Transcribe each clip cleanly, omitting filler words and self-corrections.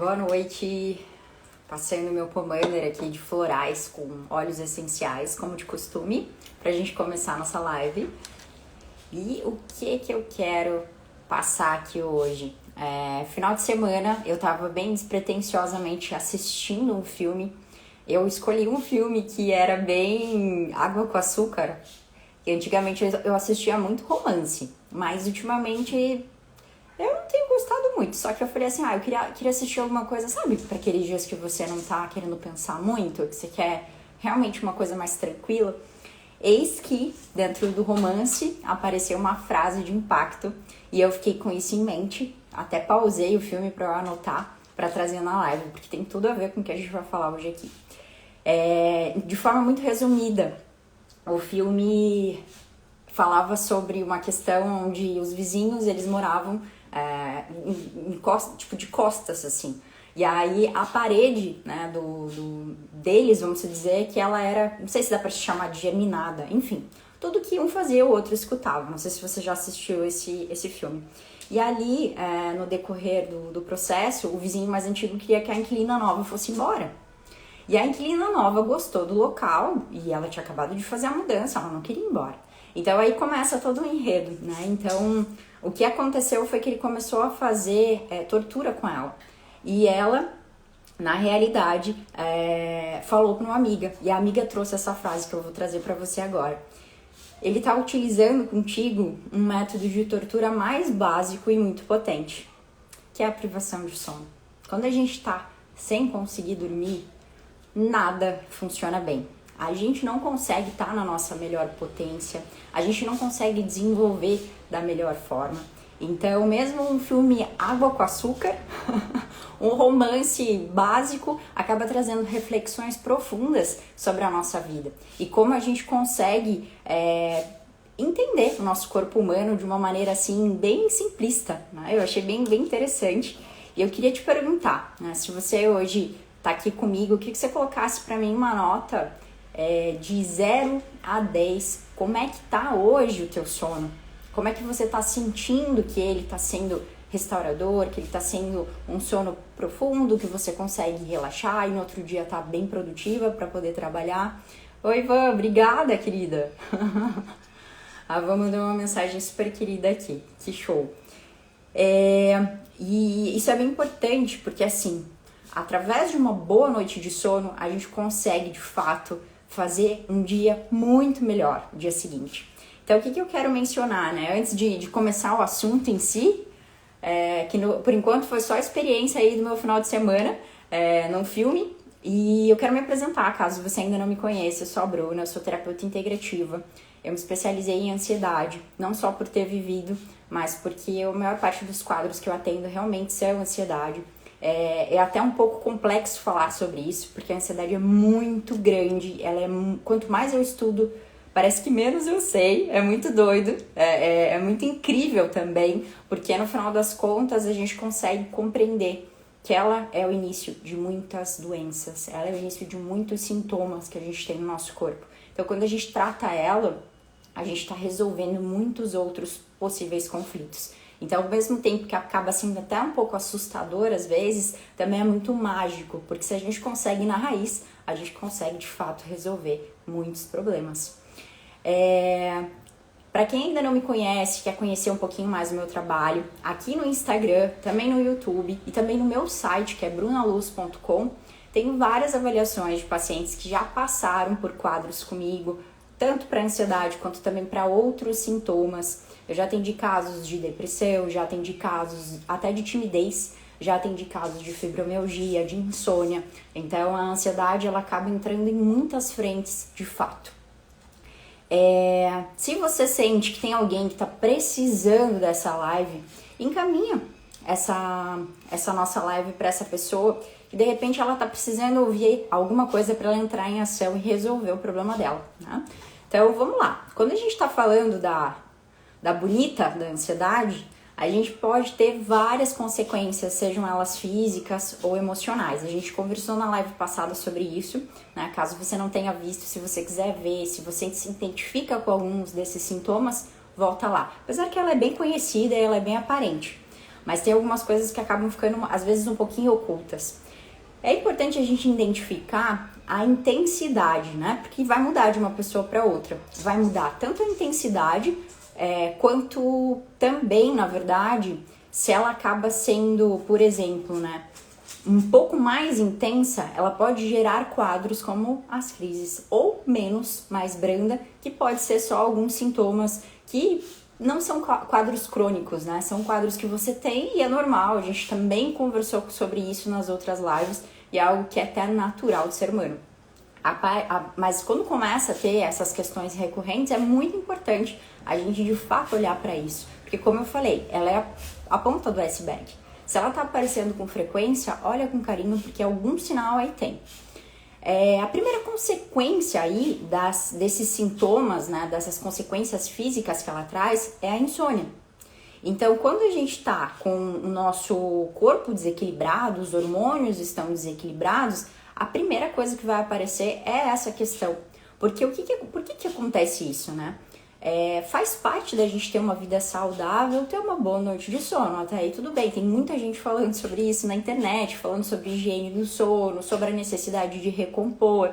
Boa noite, passando meu commander aqui de florais com óleos essenciais, como de costume, pra gente começar a nossa live. E o que eu quero passar aqui hoje? Final de semana eu tava bem despretensiosamente assistindo um filme. Eu escolhi um filme que era bem água com açúcar, que antigamente eu assistia muito romance, mas ultimamente eu não tenho gostado muito, só que eu falei assim, eu queria assistir alguma coisa, sabe? Para aqueles dias que você não tá querendo pensar muito, que você quer realmente uma coisa mais tranquila. Eis que, dentro do romance, apareceu uma frase de impacto e eu fiquei com isso em mente. Até pausei o filme para eu anotar, para trazer na live, porque tem tudo a ver com o que a gente vai falar hoje aqui. De forma muito resumida, o filme falava sobre uma questão onde os vizinhos, eles moravam tipo de costas, assim. E aí a parede, né, deles, vamos dizer, que ela era, não sei se dá pra chamar de geminada, enfim. Tudo que um fazia, o outro escutava. Não sei se você já assistiu esse filme. E ali, no decorrer do processo, o vizinho mais antigo queria que a inquilina nova fosse embora. E a inquilina nova gostou do local e ela tinha acabado de fazer a mudança, ela não queria ir embora. Então aí começa todo um enredo, né? Então o que aconteceu foi que ele começou a fazer tortura com ela. E ela, na realidade, falou para uma amiga. E a amiga trouxe essa frase que eu vou trazer para você agora. Ele está utilizando contigo um método de tortura mais básico e muito potente, que é a privação de sono. Quando a gente está sem conseguir dormir, nada funciona bem. A gente não consegue estar na nossa melhor potência, a gente não consegue desenvolver da melhor forma. Então, mesmo um filme água com açúcar, um romance básico, acaba trazendo reflexões profundas sobre a nossa vida. E como a gente consegue entender o nosso corpo humano de uma maneira assim, bem simplista, né? Eu achei bem interessante. E eu queria te perguntar, né, se você hoje tá aqui comigo, eu queria que você colocasse para mim uma nota de 0 a 10. Como é que tá hoje o teu sono? Como é que você tá sentindo que ele tá sendo restaurador, que ele tá sendo um sono profundo, que você consegue relaxar e no outro dia tá bem produtiva para poder trabalhar? Oi, Ivan, obrigada, querida. A Ivan mandou uma mensagem super querida aqui, que show. E isso é bem importante, porque assim, através de uma boa noite de sono, a gente consegue, de fato, fazer um dia muito melhor, o dia seguinte. Então, o que eu quero mencionar, né? Antes de começar o assunto em si, por enquanto foi só a experiência aí do meu final de semana, num filme. E eu quero me apresentar, caso você ainda não me conheça. Eu sou a Bruna, eu sou terapeuta integrativa. Eu me especializei em ansiedade, não só por ter vivido, mas porque a maior parte dos quadros que eu atendo realmente são ansiedade. É até um pouco complexo falar sobre isso, porque a ansiedade é muito grande, quanto mais eu estudo, parece que menos eu sei, é muito doido, é muito incrível também, porque no final das contas a gente consegue compreender que ela é o início de muitas doenças, ela é o início de muitos sintomas que a gente tem no nosso corpo. Então quando a gente trata ela, a gente está resolvendo muitos outros possíveis conflitos. Então, ao mesmo tempo que acaba sendo até um pouco assustador às vezes, também é muito mágico, porque se a gente consegue ir na raiz, a gente consegue de fato resolver muitos problemas. Para quem ainda não me conhece, quer conhecer um pouquinho mais do meu trabalho, aqui no Instagram, também no YouTube e também no meu site, que é brunaluz.com, tenho várias avaliações de pacientes que já passaram por quadros comigo, tanto para ansiedade quanto também para outros sintomas. Eu já atendi casos de depressão, já atendi casos até de timidez, já atendi casos de fibromialgia, de insônia. Então a ansiedade ela acaba entrando em muitas frentes de fato. Se você sente que tem alguém que está precisando dessa live, encaminha essa nossa live para essa pessoa que de repente ela está precisando ouvir alguma coisa para ela entrar em ação e resolver o problema dela, né? Então vamos lá. Quando a gente está falando da bonita da ansiedade, a gente pode ter várias consequências, sejam elas físicas ou emocionais. A gente conversou na live passada sobre isso, né? Caso você não tenha visto, se você quiser ver, se você se identifica com alguns desses sintomas, volta lá. Apesar que ela é bem conhecida e ela é bem aparente. mas tem algumas coisas que acabam ficando, às vezes, um pouquinho ocultas. É importante a gente identificar a intensidade, né? Porque vai mudar de uma pessoa para outra. Vai mudar tanto a intensidade, quanto também, na verdade, se ela acaba sendo, por exemplo, né, um pouco mais intensa, ela pode gerar quadros como as crises, ou menos, mais branda, que pode ser só alguns sintomas que não são quadros crônicos, né? São quadros que você tem e é normal. A gente também conversou sobre isso nas outras lives e é algo que é até natural do ser humano. Mas quando começa a ter essas questões recorrentes, é muito importante a gente de fato olhar para isso. Porque, como eu falei, ela é a ponta do iceberg. Se ela tá aparecendo com frequência, olha com carinho, porque algum sinal aí tem. A primeira consequência aí desses sintomas, né, dessas consequências físicas que ela traz, é a insônia. Então, quando a gente tá com o nosso corpo desequilibrado, os hormônios estão desequilibrados, a primeira coisa que vai aparecer é essa questão. Porque por que acontece isso, né? Faz parte da gente ter uma vida saudável, ter uma boa noite de sono. Até aí tudo bem, tem muita gente falando sobre isso na internet, falando sobre higiene do sono, sobre a necessidade de recompor,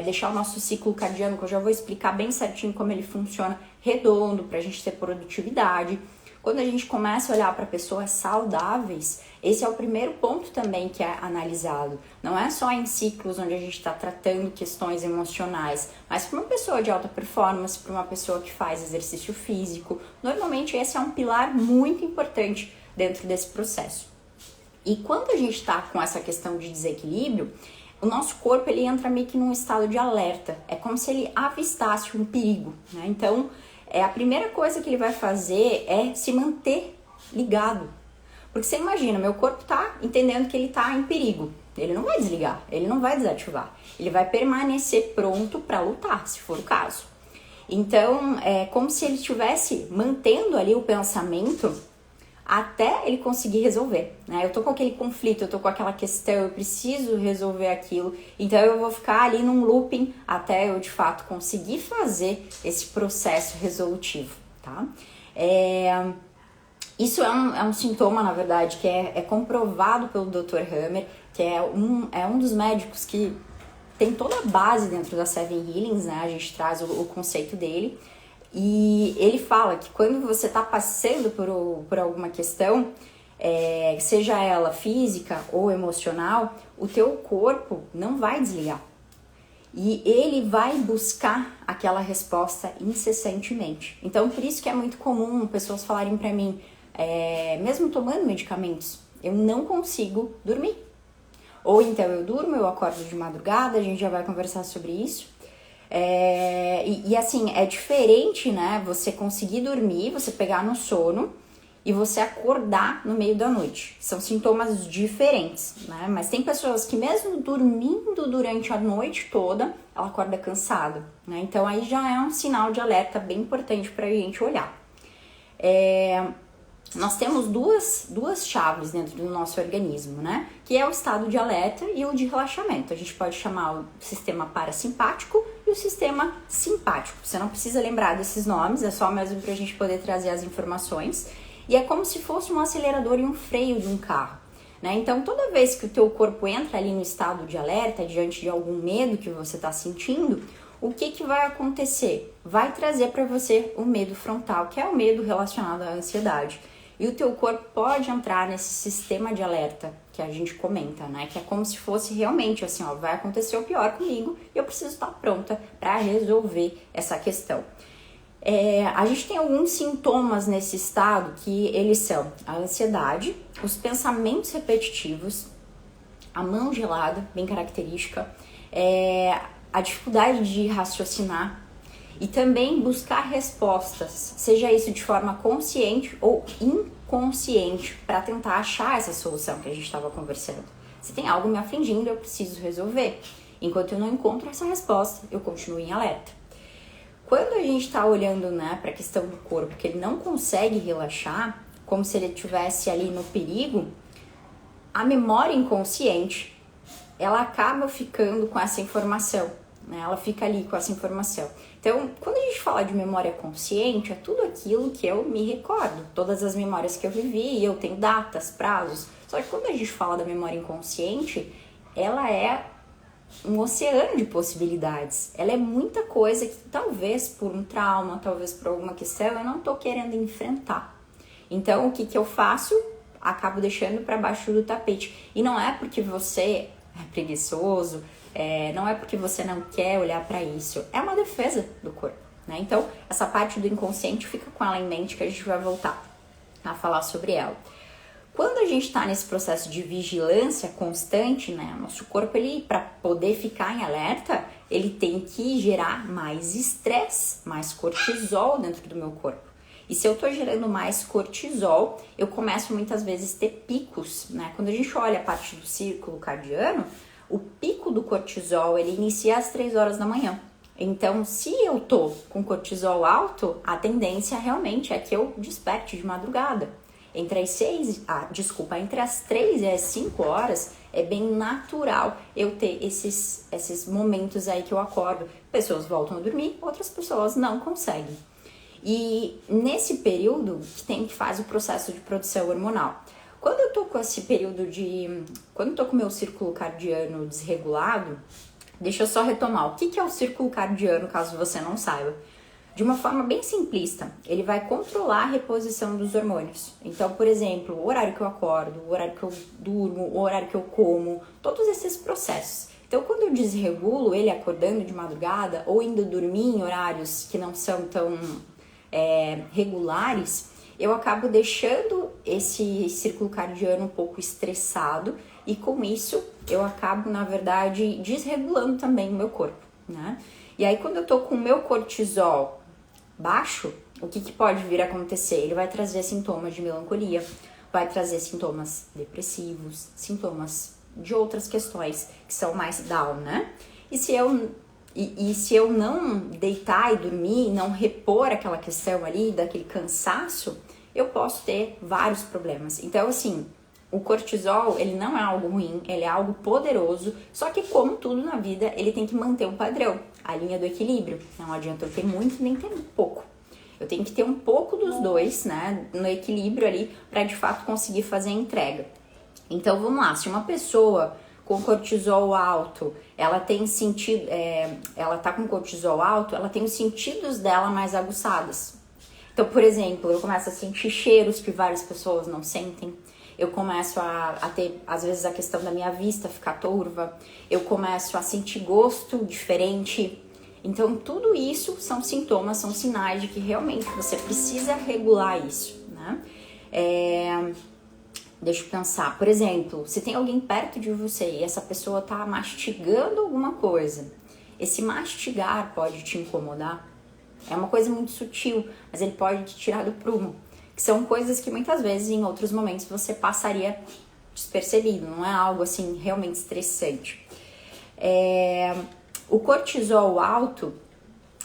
deixar o nosso ciclo cardiano, que eu já vou explicar bem certinho como ele funciona, redondo, pra gente ter produtividade. Quando a gente começa a olhar para pessoas saudáveis, esse é o primeiro ponto também que é analisado. Não é só em ciclos onde a gente está tratando questões emocionais, mas para uma pessoa de alta performance, para uma pessoa que faz exercício físico. Normalmente esse é um pilar muito importante dentro desse processo. E quando a gente está com essa questão de desequilíbrio, o nosso corpo ele entra meio que num estado de alerta. É como se ele avistasse um perigo, né? Então, a primeira coisa que ele vai fazer é se manter ligado. Porque você imagina, meu corpo tá entendendo que ele tá em perigo. Ele não vai desligar, ele não vai desativar. Ele vai permanecer pronto para lutar, se for o caso. Então, é como se ele estivesse mantendo ali o pensamento até ele conseguir resolver, né? Eu tô com aquele conflito, eu tô com aquela questão, eu preciso resolver aquilo, então eu vou ficar ali num looping até eu de fato conseguir fazer esse processo resolutivo, tá? Isso é um sintoma, na verdade, que é comprovado pelo Dr. Hammer, que é um dos médicos que tem toda a base dentro da Seven Healings, né? A gente traz o conceito dele. E ele fala que quando você está passando por alguma questão, seja ela física ou emocional, o teu corpo não vai desligar. E ele vai buscar aquela resposta incessantemente. Então, por isso que é muito comum pessoas falarem para mim, mesmo tomando medicamentos, eu não consigo dormir. Ou então eu durmo, eu acordo de madrugada, a gente já vai conversar sobre isso. E assim, é diferente, né? Você conseguir dormir, você pegar no sono e você acordar no meio da noite. São sintomas diferentes, né? Mas tem pessoas que mesmo dormindo durante a noite toda, ela acorda cansada, né? Então aí já é um sinal de alerta bem importante pra gente olhar. Nós temos duas chaves dentro do nosso organismo, né? Que é o estado de alerta e o de relaxamento. A gente pode chamar o sistema parasimpático e o sistema simpático. Você não precisa lembrar desses nomes, é só mesmo pra gente poder trazer as informações. E é como se fosse um acelerador e um freio de um carro, né? Então, toda vez que o teu corpo entra ali no estado de alerta, diante de algum medo que você está sentindo, o que vai acontecer? Vai trazer para você o medo frontal, que é o medo relacionado à ansiedade. E o teu corpo pode entrar nesse sistema de alerta que a gente comenta, né? Que é como se fosse realmente assim, ó, vai acontecer o pior comigo e eu preciso estar pronta para resolver essa questão. A gente tem alguns sintomas nesse estado que eles são a ansiedade, os pensamentos repetitivos, a mão gelada, bem característica, a dificuldade de raciocinar, e também buscar respostas, seja isso de forma consciente ou inconsciente, para tentar achar essa solução que a gente estava conversando. Se tem algo me afligindo, eu preciso resolver. Enquanto eu não encontro essa resposta, eu continuo em alerta. Quando a gente está olhando, né, para a questão do corpo, que ele não consegue relaxar, como se ele estivesse ali no perigo, a memória inconsciente, ela acaba ficando com essa informação. né? Ela fica ali com essa informação. Então, quando a gente fala de memória consciente, é tudo aquilo que eu me recordo, todas as memórias que eu vivi, eu tenho datas, prazos. Só que quando a gente fala da memória inconsciente, ela é um oceano de possibilidades. Ela é muita coisa que talvez por um trauma, talvez por alguma questão, eu não tô querendo enfrentar. Então, o que eu faço? Acabo deixando para baixo do tapete. E não é porque você é preguiçoso, não é porque você não quer olhar para isso. É uma defesa do corpo, né? Então, essa parte do inconsciente, fica com ela em mente que a gente vai voltar a falar sobre ela. Quando a gente está nesse processo de vigilância constante, né, nosso corpo, ele, para poder ficar em alerta, ele tem que gerar mais estresse, mais cortisol dentro do meu corpo. E se eu estou gerando mais cortisol, eu começo muitas vezes a ter picos, né? Quando a gente olha a parte do círculo cardiano, o pico do cortisol, ele inicia às 3 horas da manhã. Então, se eu tô com cortisol alto, a tendência realmente é que eu desperte de madrugada. Entre as 3 e as 5 horas, é bem natural eu ter esses momentos aí que eu acordo. Pessoas voltam a dormir, outras pessoas não conseguem. E nesse período que faz o processo de produção hormonal. Quando eu tô com esse período quando eu tô com o meu círculo cardiano desregulado, deixa eu só retomar. O que é o círculo cardiano, caso você não saiba? De uma forma bem simplista, ele vai controlar a reposição dos hormônios. Então, por exemplo, o horário que eu acordo, o horário que eu durmo, o horário que eu como, todos esses processos. Então, quando eu desregulo ele acordando de madrugada ou indo dormir em horários que não são tão regulares, eu acabo deixando esse círculo cardiano um pouco estressado e com isso eu acabo, na verdade, desregulando também o meu corpo, né? E aí, quando eu tô com o meu cortisol baixo, o que pode vir a acontecer? Ele vai trazer sintomas de melancolia, vai trazer sintomas depressivos, sintomas de outras questões que são mais down, né? E se eu não deitar e dormir, não repor aquela questão ali, daquele cansaço, eu posso ter vários problemas. Então, assim, o cortisol, ele não é algo ruim, ele é algo poderoso, só que como tudo na vida, ele tem que manter um padrão, a linha do equilíbrio. Não adianta eu ter muito nem ter pouco. Eu tenho que ter um pouco dos dois, né, no equilíbrio ali, para de fato conseguir fazer a entrega. Então, vamos lá, se uma pessoa com cortisol alto, ela tem ela tá com cortisol alto, ela tem os sentidos dela mais aguçados. Então, por exemplo, eu começo a sentir cheiros que várias pessoas não sentem. Eu começo a ter, às vezes, a questão da minha vista ficar turva. Eu começo a sentir gosto diferente. Então, tudo isso são sintomas, são sinais de que realmente você precisa regular isso, né? Deixa eu pensar. Por exemplo, se tem alguém perto de você e essa pessoa tá mastigando alguma coisa, esse mastigar pode te incomodar. É uma coisa muito sutil, mas ele pode te tirar do prumo. Que são coisas que muitas vezes, em outros momentos, você passaria despercebido. Não é algo, assim, realmente estressante. O cortisol alto,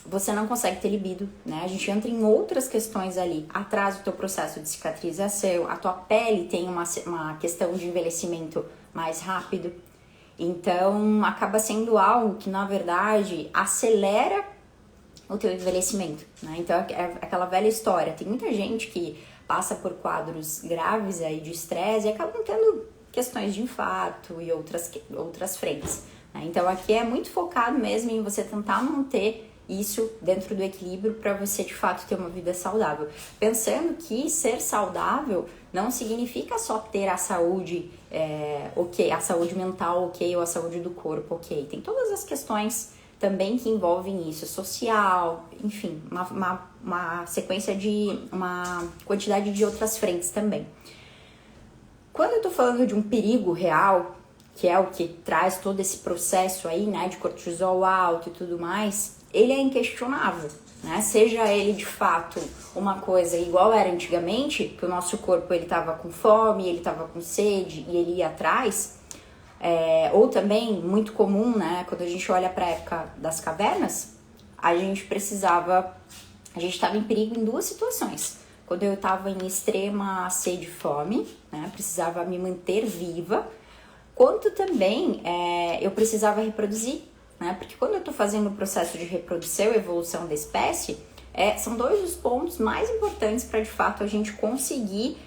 você não consegue ter libido, né? A gente entra em outras questões ali. Atrasa o teu processo de cicatrização. A tua pele tem uma questão de envelhecimento mais rápido. Então, acaba sendo algo que, na verdade, acelera o teu envelhecimento, né? Então, é aquela velha história. Tem muita gente que passa por quadros graves aí de estresse e acabam tendo questões de infarto e outras frentes, né? Então, aqui é muito focado mesmo em você tentar manter isso dentro do equilíbrio para você, de fato, ter uma vida saudável. Pensando que ser saudável não significa só ter a saúde ok, a saúde mental ok, ou a saúde do corpo ok. Tem todas as questões também que envolvem isso, social, enfim, uma sequência uma quantidade de outras frentes também. Quando eu tô falando de um perigo real, que é o que traz todo esse processo aí, né, de cortisol alto e tudo mais, ele é inquestionável, né? Seja ele de fato uma coisa igual era antigamente, que o nosso corpo ele tava com fome, ele tava com sede e ele ia atrás, ou também muito comum, né, quando a gente olha para a época das cavernas, a gente estava em perigo em duas situações. Quando eu estava em extrema sede e fome, né, precisava me manter viva, quanto também eu precisava reproduzir, né? Porque quando eu estou fazendo o processo de reprodução e evolução da espécie, são dois os pontos mais importantes para de fato a gente conseguir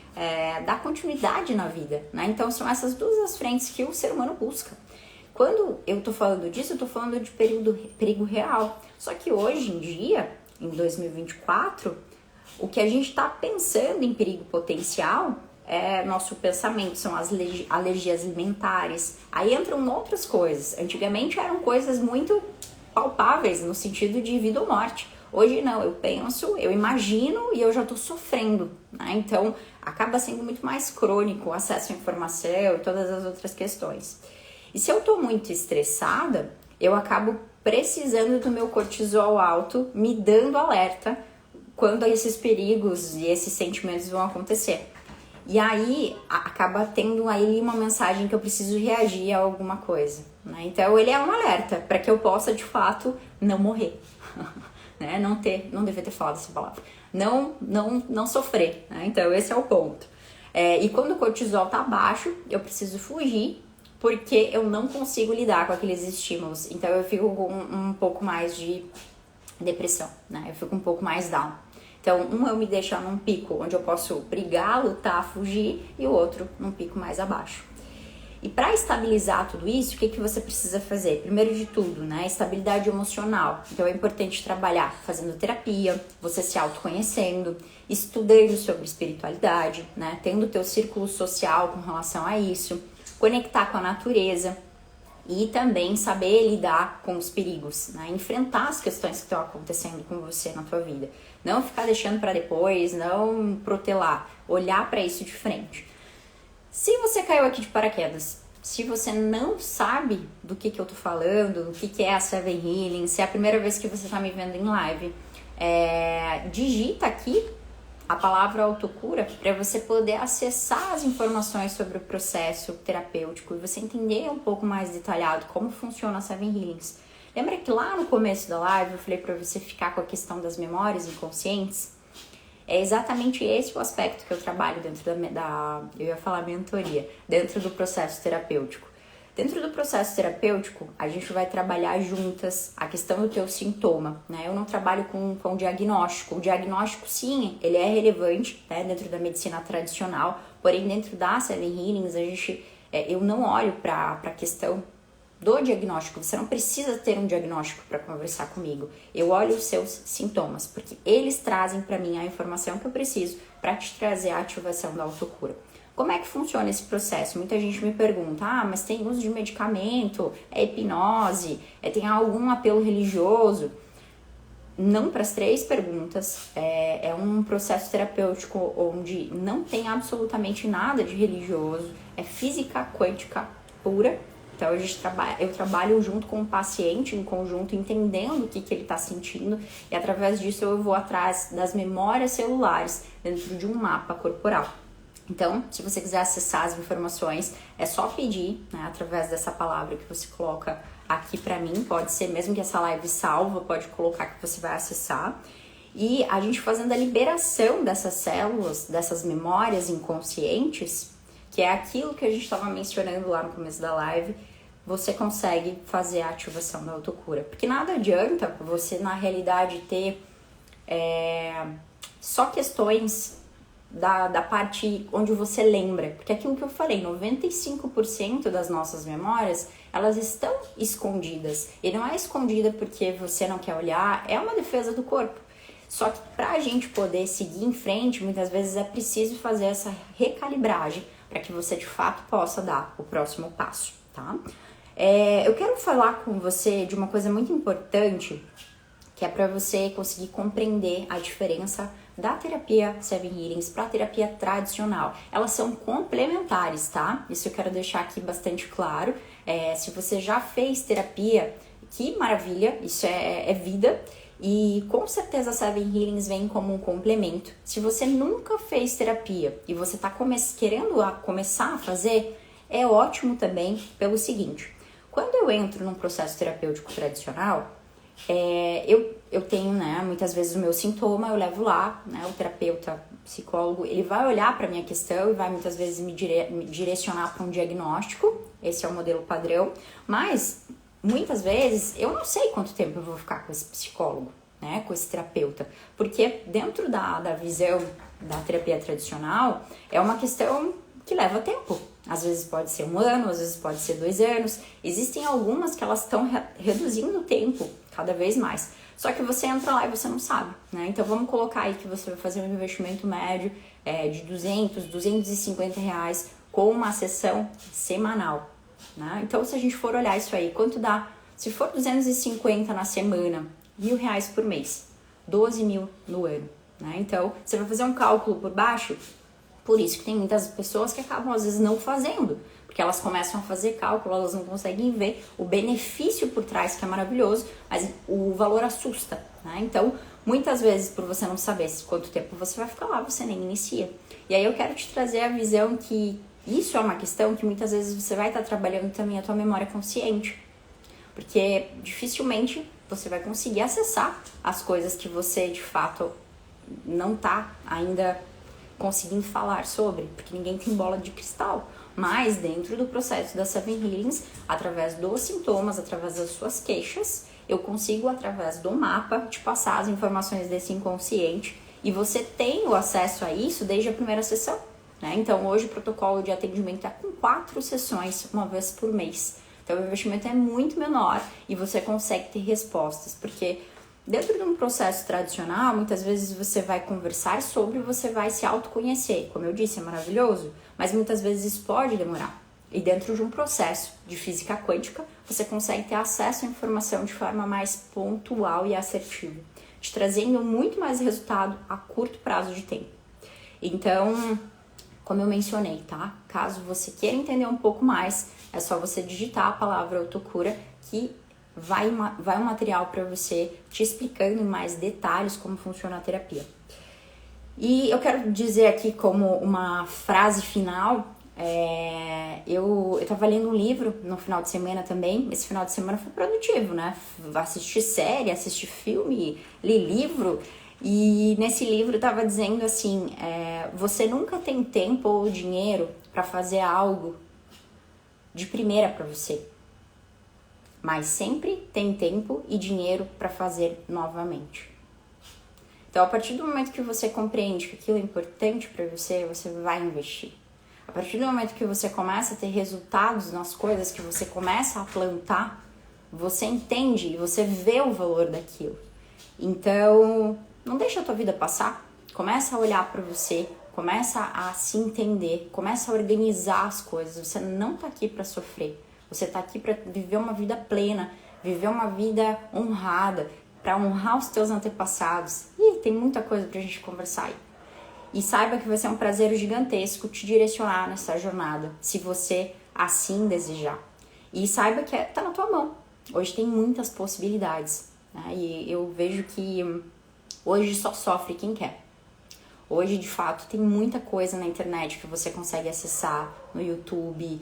dar continuidade na vida, né? Então são essas duas as frentes que o ser humano busca. Quando eu tô falando disso, eu tô falando de perigo real. Só que hoje em dia, em 2024, o que a gente está pensando em perigo potencial nosso pensamento, são as alergias alimentares. Aí entram outras coisas. Antigamente eram coisas muito palpáveis, no sentido de vida ou morte. Hoje não, eu penso, eu imagino e eu já tô sofrendo, né? Então, acaba sendo muito mais crônico o acesso à informação e todas as outras questões. E se eu tô muito estressada, eu acabo precisando do meu cortisol alto, me dando alerta quando esses perigos e esses sentimentos vão acontecer. E aí, acaba tendo aí uma mensagem que eu preciso reagir a alguma coisa, né? Então, ele é um alerta para que eu possa, de fato, não morrer. Né? Não deveria ter falado essa palavra. Não sofrer, né? Então, esse é o ponto. E quando o cortisol tá baixo, eu preciso fugir, porque eu não consigo lidar com aqueles estímulos. Então, eu fico com um pouco mais de depressão, né? Eu fico um pouco mais down. Então, eu me deixo num pico onde eu posso brigar, lutar, fugir, e o outro num pico mais abaixo. E para estabilizar tudo isso, o que você precisa fazer? Primeiro de tudo, né? Estabilidade emocional. Então, é importante trabalhar fazendo terapia, você se autoconhecendo, estudando sobre espiritualidade, né? Tendo o teu círculo social com relação a isso, conectar com a natureza e também saber lidar com os perigos, né? Enfrentar as questões que estão acontecendo com você na tua vida. Não ficar deixando para depois, não protelar, olhar para isso de frente. Se você caiu aqui de paraquedas, se você não sabe do que eu tô falando, do que é a Seven Healing, se é a primeira vez que você tá me vendo em live, digita aqui a palavra autocura para você poder acessar as informações sobre o processo terapêutico e você entender um pouco mais detalhado como funciona a Seven Healings. Lembra que lá no começo da live eu falei para você ficar com a questão das memórias inconscientes? É exatamente esse o aspecto que eu trabalho dentro eu ia falar mentoria, dentro do processo terapêutico. Dentro do processo terapêutico, a gente vai trabalhar juntas a questão do teu sintoma, né? Eu não trabalho com diagnóstico. O diagnóstico, sim, ele é relevante, né, dentro da medicina tradicional, porém dentro da Seven Healings, eu não olho para a questão do diagnóstico. Você não precisa ter um diagnóstico para conversar comigo. Eu olho os seus sintomas, porque eles trazem para mim a informação que eu preciso para te trazer a ativação da autocura. Como é que funciona esse processo? Muita gente me pergunta, mas tem uso de medicamento, é hipnose, tem algum apelo religioso? Não para as três perguntas, é um processo terapêutico onde não tem absolutamente nada de religioso, é física quântica pura. Então, eu trabalho junto com o paciente, em conjunto, entendendo o que ele está sentindo, e através disso eu vou atrás das memórias celulares dentro de um mapa corporal. Então, se você quiser acessar as informações, é só pedir, né, através dessa palavra que você coloca aqui pra mim, pode ser mesmo que essa live salva, pode colocar que você vai acessar. E a gente fazendo a liberação dessas células, dessas memórias inconscientes, que é aquilo que a gente estava mencionando lá no começo da live, você consegue fazer a ativação da autocura. Porque nada adianta você, na realidade, ter só questões da parte onde você lembra. Porque aquilo que eu falei, 95% das nossas memórias, elas estão escondidas. E não é escondida porque você não quer olhar, é uma defesa do corpo. Só que pra gente poder seguir em frente, muitas vezes é preciso fazer essa recalibragem para que você de fato possa dar o próximo passo, tá? Eu quero falar com você de uma coisa muito importante, que é para você conseguir compreender a diferença da terapia Seven Healings para a terapia tradicional. Elas são complementares, tá? Isso eu quero deixar aqui bastante claro. Se você já fez terapia, que maravilha, isso é vida. E com certeza a Seven Healings vem como um complemento. Se você nunca fez terapia e você está querendo começar a fazer, é ótimo também pelo seguinte. Quando eu entro num processo terapêutico tradicional, eu tenho, né, muitas vezes o meu sintoma, eu levo lá, né, o terapeuta, psicólogo, ele vai olhar para minha questão e vai muitas vezes me direcionar para um diagnóstico. Esse é o modelo padrão, mas muitas vezes eu não sei quanto tempo eu vou ficar com esse psicólogo, né, com esse terapeuta, porque dentro da visão da terapia tradicional é uma questão que leva tempo. Às vezes pode ser 1 ano, às vezes pode ser 2 anos. Existem algumas que elas estão reduzindo o tempo cada vez mais. Só que você entra lá e você não sabe, né? Então vamos colocar aí que você vai fazer um investimento médio de 200, 250 reais com uma sessão semanal, né? Então se a gente for olhar isso aí, quanto dá? Se for 250 na semana, R$1.000 por mês, 12 mil no ano, né? Então você vai fazer um cálculo por baixo. Por isso que tem muitas pessoas que acabam, às vezes, não fazendo. Porque elas começam a fazer cálculo, elas não conseguem ver o benefício por trás, que é maravilhoso, mas o valor assusta, né? Então, muitas vezes, por você não saber quanto tempo você vai ficar lá, você nem inicia. E aí eu quero te trazer a visão que isso é uma questão que muitas vezes você vai estar trabalhando também a tua memória consciente. Porque dificilmente você vai conseguir acessar as coisas que você, de fato, não está ainda conseguindo falar sobre, porque ninguém tem bola de cristal. Mas dentro do processo da Seven Healings, através dos sintomas, através das suas queixas, eu consigo, através do mapa, te passar as informações desse inconsciente e você tem o acesso a isso desde a primeira sessão, né? Então hoje o protocolo de atendimento é com 4 sessões, uma vez por mês. Então o investimento é muito menor e você consegue ter respostas, porque dentro de um processo tradicional, muitas vezes você vai conversar sobre, você vai se autoconhecer. Como eu disse, é maravilhoso, mas muitas vezes isso pode demorar. E dentro de um processo de física quântica, você consegue ter acesso à informação de forma mais pontual e assertiva, te trazendo muito mais resultado a curto prazo de tempo. Então, como eu mencionei, tá? Caso você queira entender um pouco mais, é só você digitar a palavra autocura que vai um material para você te explicando em mais detalhes como funciona a terapia. E eu quero dizer aqui como uma frase final, eu tava lendo um livro no final de semana também. Esse final de semana foi produtivo, né? Assisti série, assisti filme, li livro. E nesse livro tava dizendo assim, você nunca tem tempo ou dinheiro para fazer algo de primeira para você, mas sempre tem tempo e dinheiro para fazer novamente. Então, a partir do momento que você compreende que aquilo é importante para você, você vai investir. A partir do momento que você começa a ter resultados nas coisas, que você começa a plantar, você entende e você vê o valor daquilo. Então, não deixa a tua vida passar. Começa a olhar para você, começa a se entender, começa a organizar as coisas. Você não está aqui para sofrer. Você está aqui para viver uma vida plena, viver uma vida honrada, para honrar os teus antepassados. E tem muita coisa pra gente conversar aí. E saiba que vai ser um prazer gigantesco te direcionar nessa jornada, se você assim desejar. E saiba que tá na tua mão. Hoje tem muitas possibilidades, né? E eu vejo que hoje só sofre quem quer. Hoje, de fato, tem muita coisa na internet que você consegue acessar no YouTube,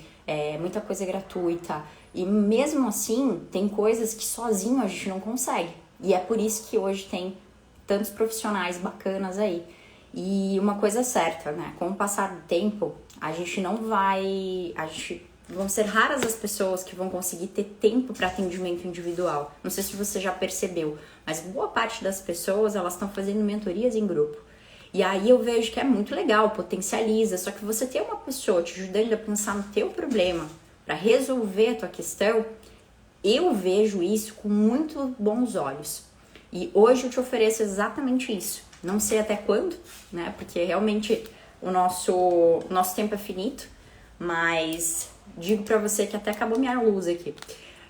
muita coisa gratuita. E mesmo assim, tem coisas que sozinho a gente não consegue. E é por isso que hoje tem tantos profissionais bacanas aí. E uma coisa é certa, né? Com o passar do tempo, vão ser raras as pessoas que vão conseguir ter tempo para atendimento individual. Não sei se você já percebeu, mas boa parte das pessoas, elas estão fazendo mentorias em grupo. E aí eu vejo que é muito legal, potencializa, só que você ter uma pessoa te ajudando a pensar no teu problema, para resolver a tua questão, eu vejo isso com muito bons olhos. E hoje eu te ofereço exatamente isso. Não sei até quando, né? Porque realmente o nosso tempo é finito, mas digo pra você que até acabou minha luz aqui.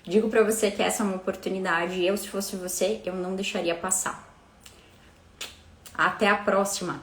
Digo pra você que essa é uma oportunidade e eu, se fosse você, eu não deixaria passar. Até a próxima!